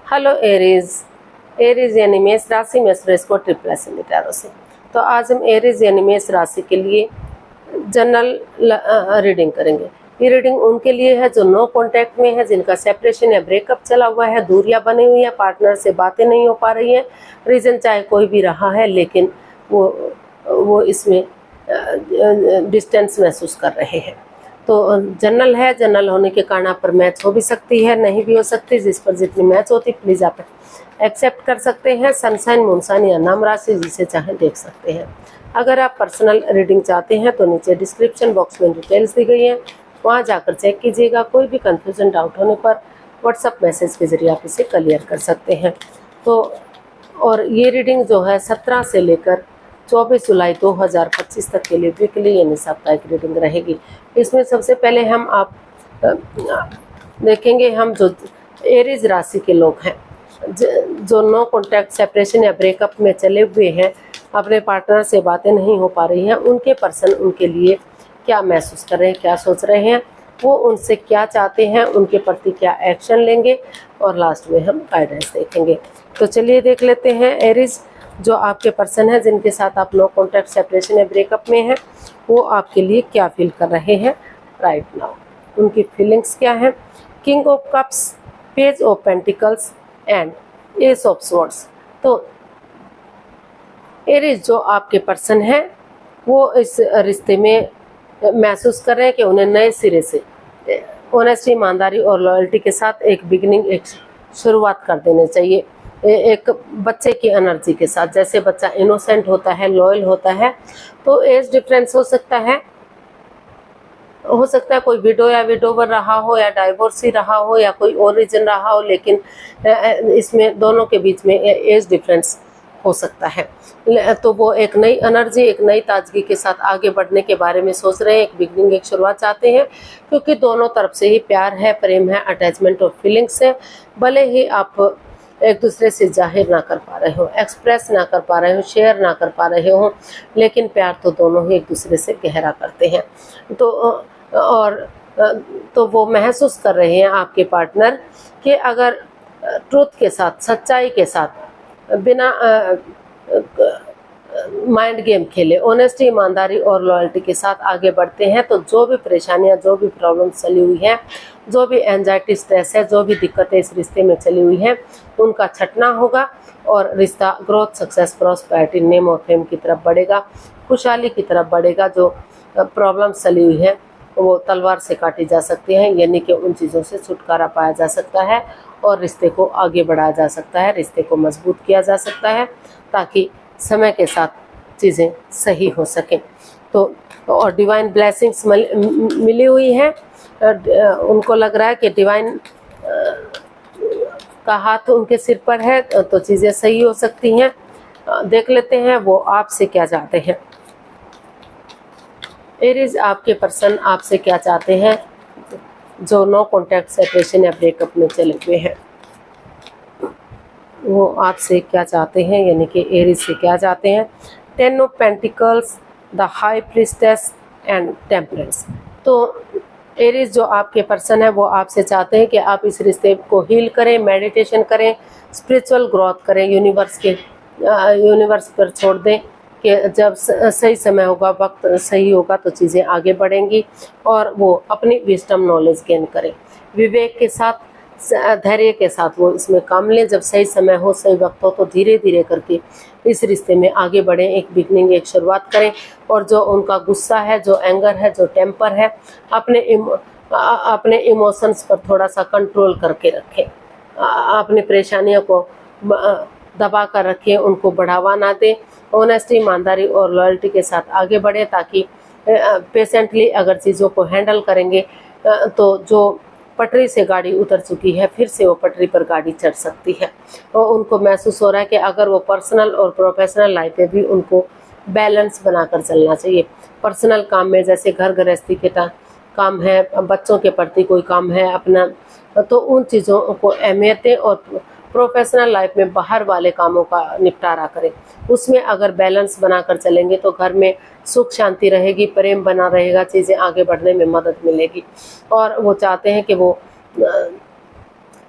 Hello Aries. Aries यानी मेष राशि में सुरेश को ट्रिपल टैरो से। तो आज हम एरीज यानी मेष राशि के लिए जनरल रीडिंग करेंगे। ये रीडिंग उनके लिए है जो नो कांटेक्ट में है, जिनका सेपरेशन या ब्रेकअप चला हुआ है, दूरियां बनी हुई है, पार्टनर से बातें नहीं हो पा रही हैं। रीजन चाहे कोई भी रहा है, लेकिन वो इसमें डिस्टेंस महसूस कर रहे हैं। तो जनरल है, जनरल होने के कारण आप पर मैच हो भी सकती है, नहीं भी हो सकती। जिस पर जितनी मैच होती प्लीज़ आप एक्सेप्ट कर सकते हैं। सनसाइन, मूनसाइन या नाम राशि जिसे चाहें देख सकते हैं। अगर आप पर्सनल रीडिंग चाहते हैं तो नीचे डिस्क्रिप्शन बॉक्स में डिटेल्स दी गई हैं, वहाँ जाकर चेक कीजिएगा। कोई भी कन्फ्यूजन, डाउट होने पर व्हाट्सएप मैसेज के जरिए आप इसे क्लियर कर सकते हैं। तो और ये रीडिंग जो है 17 से लेकर 24 जुलाई 2025 तक के लिए वीकली यानी साप्ताहिक रीडिंग रहेगी। इसमें सबसे पहले हम आप देखेंगे हम जो एरीज राशि के लोग हैं, जो नो कॉन्टैक्ट, सेपरेशन या ब्रेकअप में चले हुए हैं, अपने पार्टनर से बातें नहीं हो पा रही हैं, उनके पर्सन उनके लिए क्या महसूस कर रहे हैं, क्या सोच रहे हैं, वो उनसे क्या चाहते हैं, उनके प्रति क्या एक्शन लेंगे, और लास्ट में हम गाइडेंस देखेंगे। तो चलिए देख लेते हैं एरीज जो आपके पर्सन है, जिनके साथ आप नो कॉन्टैक्ट, सेपरेशन या ब्रेकअप में हैं, वो आपके लिए क्या फील कर रहे हैं राइट नाउ, उनकी फीलिंग्स क्या है। King of cups, page of pentacles and S of swords. तो एरीज जो आपके पर्सन है वो इस रिश्ते में महसूस कर रहे हैं कि उन्हें नए सिरे से ऑनेस्टी, ईमानदारी और लॉयल्टी के साथ एक बिगिनिंग, एक शुरुआत कर देनी चाहिए। एक बच्चे की एनर्जी के साथ, जैसे बच्चा इनोसेंट होता है, लॉयल होता है। तो एज डिफरेंस हो सकता है कोई विडो या विडोवर रहा हो, या डाइवोर्सी रहा हो, या कोई और रीजन रहा हो, लेकिन इसमें दोनों के बीच में एज डिफरेंस हो सकता है। तो वो एक नई एनर्जी, एक नई ताजगी के साथ आगे बढ़ने के बारे में सोच रहे हैं, एक बिगनिंग, एक शुरुआत चाहते हैं, क्योंकि दोनों तरफ से ही प्यार है, प्रेम है, अटैचमेंट और फीलिंग्स है। भले ही आप एक दूसरे से जाहिर ना कर पा रहे हो, एक्सप्रेस ना कर पा रहे हो, शेयर ना कर पा रहे हो, लेकिन प्यार तो दोनों ही एक दूसरे से गहरा करते हैं। तो वो महसूस कर रहे हैं आपके पार्टनर कि अगर ट्रूथ के साथ, सच्चाई के साथ, बिना माइंड गेम खेले, ऑनेस्टी, ईमानदारी और लॉयल्टी के साथ आगे बढ़ते हैं, तो जो भी परेशानियां, जो भी प्रॉब्लम चली हुई हैं, जो भी एंजाइटी, स्ट्रेस है, जो भी दिक्कतें इस रिश्ते में चली हुई हैं, उनका छटना होगा और रिश्ता ग्रोथ, सक्सेस, प्रॉस्पेरिटी, नेम और फेम की तरफ बढ़ेगा, खुशहाली की तरफ बढ़ेगा। जो प्रॉब्लम चली हुई है वो तलवार से काटी जा सकती हैं, यानी कि उन चीज़ों से छुटकारा पाया जा सकता है और रिश्ते को आगे बढ़ाया जा सकता है, रिश्ते को मजबूत किया जा सकता है, ताकि समय के साथ चीज़ें सही हो सकें। तो और डिवाइन ब्लेसिंग्स मिली हुई हैं, उनको लग रहा है कि डिवाइन का हाथ उनके सिर पर है, तो चीज़ें सही हो सकती हैं। देख लेते हैं वो आपसे क्या चाहते हैं। एरीज, आपके पर्सन आपसे क्या चाहते हैं जो नो कॉन्टैक्ट, सेपरेशन या ब्रेकअप में चले हुए हैं। वो आपसे क्या चाहते हैं, यानी कि एरीज से क्या चाहते हैं। 10 of pentacles, the high priestess and temperance. तो एरीज जो आपके पर्सन है वो आपसे चाहते हैं कि आप इस रिश्ते को हील करें, मेडिटेशन करें, स्पिरिचुअल ग्रोथ करें, यूनिवर्स पर छोड़ दें कि जब सही समय होगा, वक्त सही होगा, तो चीज़ें आगे बढ़ेंगी, और वो अपनी विजडम, नॉलेज गेन करें, विवेक के साथ, धैर्य के साथ वो इसमें काम लें। जब सही समय हो, सही वक्त हो, तो धीरे धीरे करके इस रिश्ते में आगे बढ़ें, एक बिगनिंग, एक शुरुआत करें। और जो उनका गुस्सा है, जो एंगर है, जो टेम्पर है, अपने इमोशंस पर थोड़ा सा कंट्रोल करके रखें, अपनी परेशानियों को दबा कर रखें, उनको बढ़ावा ना दें, ऑनेस्टी, ईमानदारी और लॉयल्टी के साथ आगे बढ़े, ताकि पेशेंटली अगर चीज़ों को हैंडल करेंगे तो जो पटरी से गाड़ी उतर चुकी है, फिर से वो पटरी पर गाड़ी चढ़ सकती है। और उनको महसूस हो रहा है कि अगर वो पर्सनल और प्रोफेशनल लाइफ में भी उनको बैलेंस बनाकर चलना चाहिए। पर्सनल काम में जैसे घर गृहस्थी के काम है, बच्चों के प्रति कोई काम है अपना, तो उन चीज़ों को अहमियत दें, और प्रोफेशनल लाइफ में बाहर वाले कामों का निपटारा करें। उसमें अगर बैलेंस बनाकर चलेंगे तो घर में सुख शांति रहेगी, प्रेम बना रहेगा, चीज़ें आगे बढ़ने में मदद मिलेगी। और वो चाहते हैं कि वो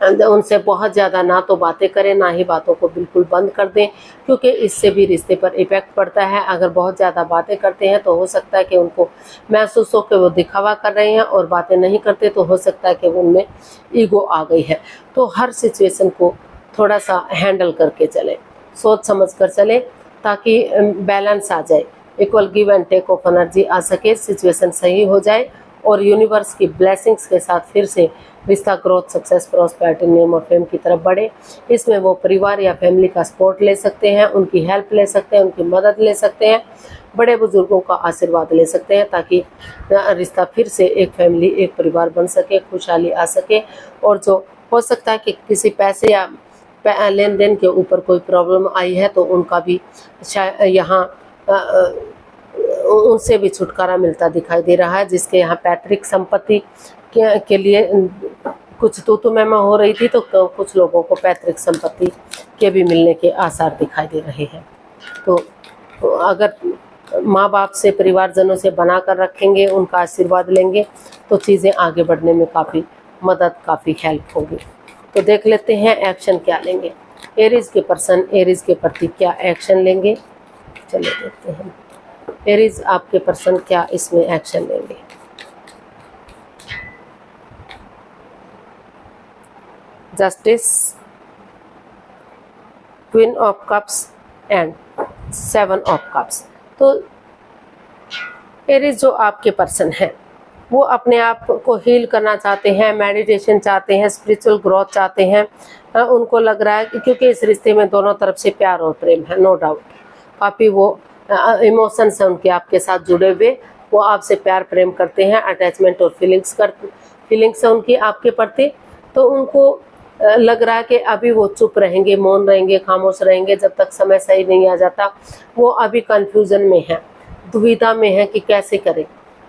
उनसे बहुत ज़्यादा ना तो बातें करें, ना ही बातों को बिल्कुल बंद कर दें, क्योंकि इससे भी रिश्ते पर इफ़ेक्ट पड़ता है। अगर बहुत ज़्यादा बातें करते हैं तो हो सकता है कि उनको महसूस हो कि वो दिखावा कर रहे हैं, और बातें नहीं करते तो हो सकता है कि उनमें ईगो आ गई है। तो हर सिचुएशन को थोड़ा सा हैंडल करके चलें, सोच समझ कर चलें, ताकि बैलेंस आ जाए, equal give and take of energy आ सके, सिचुएशन सही हो जाए और यूनिवर्स की ब्लेसिंग्स के साथ फिर से रिश्ता ग्रोथ, सक्सेस, प्रॉस्पेरिटी, नेम और फेम की तरफ बढ़े। इसमें वो परिवार या फैमिली का सपोर्ट ले सकते हैं, उनकी हेल्प ले सकते हैं, उनकी मदद ले सकते हैं, बड़े बुजुर्गों का आशीर्वाद ले सकते हैं, ताकि रिश्ता फिर से एक फैमिली, एक परिवार बन सके, खुशहाली आ सके। और जो हो सकता है कि किसी पैसे या लेन देन के ऊपर कोई प्रॉब्लम आई है तो उनका भी यहाँ उनसे भी छुटकारा मिलता दिखाई दे रहा है। जिसके यहाँ पैतृक संपत्ति के लिए कुछ तो मैं हो रही थी, तो कुछ लोगों को पैतृक संपत्ति के भी मिलने के आसार दिखाई दे रहे हैं। तो अगर माँ बाप से, परिवारजनों से बना कर रखेंगे, उनका आशीर्वाद लेंगे, तो चीज़ें आगे बढ़ने में काफ़ी मदद, काफ़ी हेल्प होगी। तो देख लेते हैं एक्शन क्या लेंगे। एरीज के पर्सन एरीज के प्रति क्या एक्शन लेंगे, चलिए देखते हैं। एरीज आपके पर्सन क्या इसमें एक्शन लेंगे। Justice, queen of cups and 7 of cups. तो एरीज जो आपके पर्सन हैं वो अपने आप को हील करना चाहते हैं, मेडिटेशन चाहते हैं, स्पिरिचुअल ग्रोथ चाहते हैं। उनको लग रहा है कि क्योंकि इस रिश्ते में दोनों तरफ से प्यार और प्रेम है, नो डाउट, काफ़ी वो इमोशंस हैं उनके आपके साथ जुड़े हुए, वो आपसे प्यार प्रेम करते हैं, अटैचमेंट और फीलिंग्स है उनकी आपके प्रति। तो उनको लग रहा है कि अभी वो चुप रहेंगे, मौन रहेंगे, खामोश रहेंगे जब तक समय सही नहीं आ जाता। वो अभी कंफ्यूजन में है, दुविधा में है कि कैसे करें।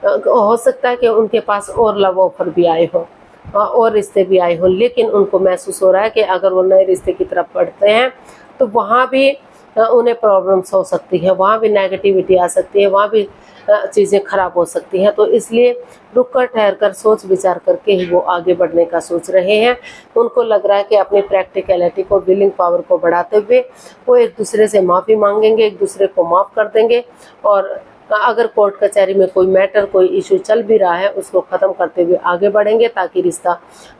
हो सकता है कि उनके पास और लव ऑफर भी आए हो और रिश्ते भी आए हो, लेकिन उनको महसूस हो रहा है कि अगर वो नए रिश्ते की तरफ बढ़ते हैं तो वहाँ भी उन्हें प्रॉब्लम्स हो सकती है, वहाँ भी नेगेटिविटी आ सकती है, वहाँ भी चीज़ें खराब हो सकती हैं। तो इसलिए रुक कर, ठहर कर, सोच विचार करके ही वो आगे बढ़ने का सोच रहे हैं। उनको लग रहा है कि अपनी प्रैक्टिकलिटी को, विलिंग पावर को बढ़ाते हुए वो एक दूसरे से माफ़ी मांगेंगे, एक दूसरे को माफ़ कर देंगे, और अगर कोर्ट कचहरी में कोई मैटर, कोई इशू चल भी रहा है उसको ख़त्म करते हुए आगे बढ़ेंगे, ताकि रिश्ता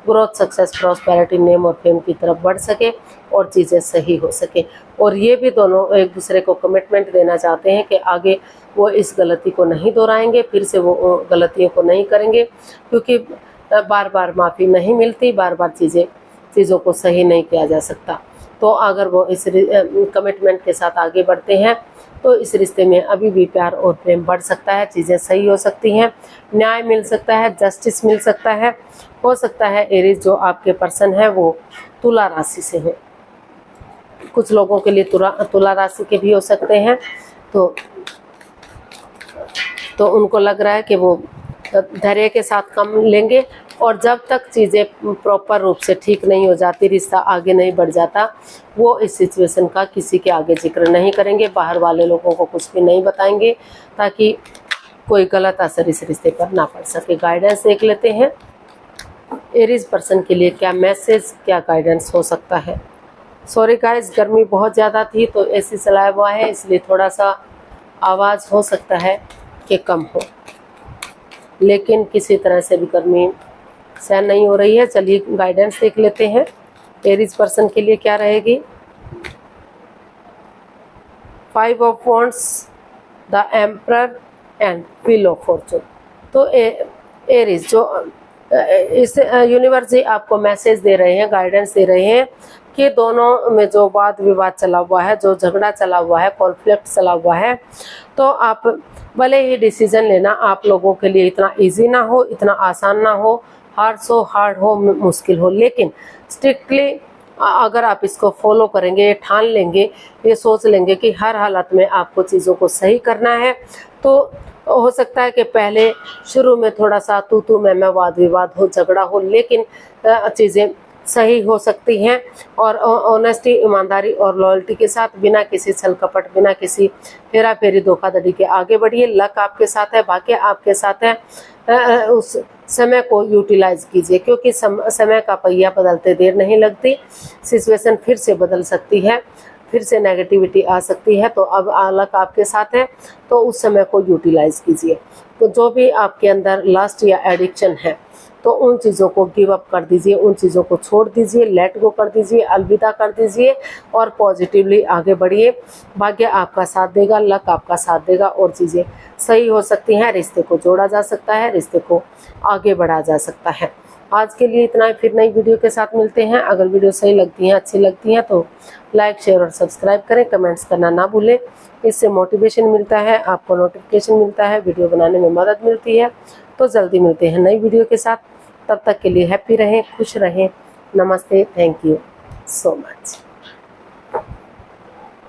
ग्रोथ, सक्सेस, प्रॉस्पेरिटी, नेम और फेम की तरफ बढ़ सके और चीज़ें सही हो सके। और ये भी दोनों एक दूसरे को कमिटमेंट देना चाहते हैं कि आगे वो इस गलती को नहीं दोहराएंगे, फिर से वो गलतियों को नहीं करेंगे, क्योंकि बार बार माफ़ी नहीं मिलती, बार बार चीज़ों को सही नहीं किया जा सकता। तो अगर वो इस कमिटमेंट के साथ आगे बढ़ते हैं तो इस रिश्ते में अभी भी प्यार और प्रेम बढ़ सकता है, चीज़ें सही हो सकती हैं, न्याय मिल सकता है, जस्टिस मिल सकता है। हो सकता है एरीज जो आपके पर्सन है वो तुला राशि से हो, कुछ लोगों के लिए तुला राशि के भी हो सकते हैं। तो उनको लग रहा है कि वो धैर्य के साथ काम लेंगे, और जब तक चीज़ें प्रॉपर रूप से ठीक नहीं हो जाती, रिश्ता आगे नहीं बढ़ जाता, वो इस सिचुएशन का किसी के आगे जिक्र नहीं करेंगे, बाहर वाले लोगों को कुछ भी नहीं बताएंगे, ताकि कोई गलत असर इस रिश्ते पर ना पड़ सके। गाइडेंस देख लेते हैं एरीज पर्सन के लिए क्या मैसेज, क्या गाइडेंस हो सकता है। सॉरी गाइस, गर्मी बहुत ज़्यादा थी तो एसी चलाया हुआ है, इसलिए थोड़ा सा आवाज़ हो सकता है कि कम हो, लेकिन किसी तरह से भी गर्मी सहन नहीं हो रही है। चलिए गाइडेंस देख लेते हैं एरीज पर्सन के लिए क्या रहेगी। 5 of wands, the emperor and wheel of Fortune. तो एरीज जो इस यूनिवर्स जी आपको मैसेज दे रहे हैं, गाइडेंस दे रहे हैं कि दोनों में जो वाद विवाद चला हुआ है, जो झगड़ा चला हुआ है, कॉन्फ्लिक्ट चला हुआ है, तो आप भले ही डिसीजन लेना आप लोगों के लिए इतना इजी ना हो, इतना आसान ना हो, हार्ड हो, मुश्किल हो, लेकिन स्ट्रिक्टली अगर आप इसको फॉलो करेंगे, ठान लेंगे, ये सोच लेंगे कि हर हालत में आपको चीज़ों को सही करना है, तो हो सकता है कि पहले शुरू में थोड़ा सा तू मैं वाद विवाद हो, झगड़ा हो, लेकिन चीज़ें सही हो सकती हैं और ऑनेस्टी, ईमानदारी और लॉयल्टी के साथ, बिना किसी छल कपट, बिना किसी हेरा फेरी धोखाधड़ी के आगे बढ़िए। लक आपके साथ है, भाग्य आपके साथ है। उस समय को यूटिलाइज कीजिए, क्योंकि समय का पहिया बदलते देर नहीं लगती। सिचुएशन फिर से बदल सकती है, फिर से नेगेटिविटी आ सकती है। तो अब लक आपके साथ है, तो उस समय को यूटिलाइज कीजिए। तो जो भी आपके अंदर लस्ट या एडिक्शन है, तो उन चीज़ों को गिव अप कर दीजिए, उन चीज़ों को छोड़ दीजिए, लेट गो कर दीजिए, अलविदा कर दीजिए और पॉजिटिवली आगे बढ़िए। भाग्य आपका साथ देगा, लक आपका साथ देगा और चीज़ें सही हो सकती हैं। रिश्ते को जोड़ा जा सकता है, रिश्ते को आगे बढ़ा जा सकता है। आज के लिए इतना ही, फिर नई वीडियो के साथ मिलते हैं। अगर वीडियो सही लगती हैं, अच्छी लगती हैं तो लाइक, शेयर और सब्सक्राइब करें। कमेंट्स करना ना भूलें, इससे मोटिवेशन मिलता है, आपको नोटिफिकेशन मिलता है, वीडियो बनाने में मदद मिलती है। तो जल्दी मिलते हैं नई वीडियो के साथ। तब तक के लिए हैप्पी रहें, खुश रहें। नमस्ते, थैंक यू सो मच।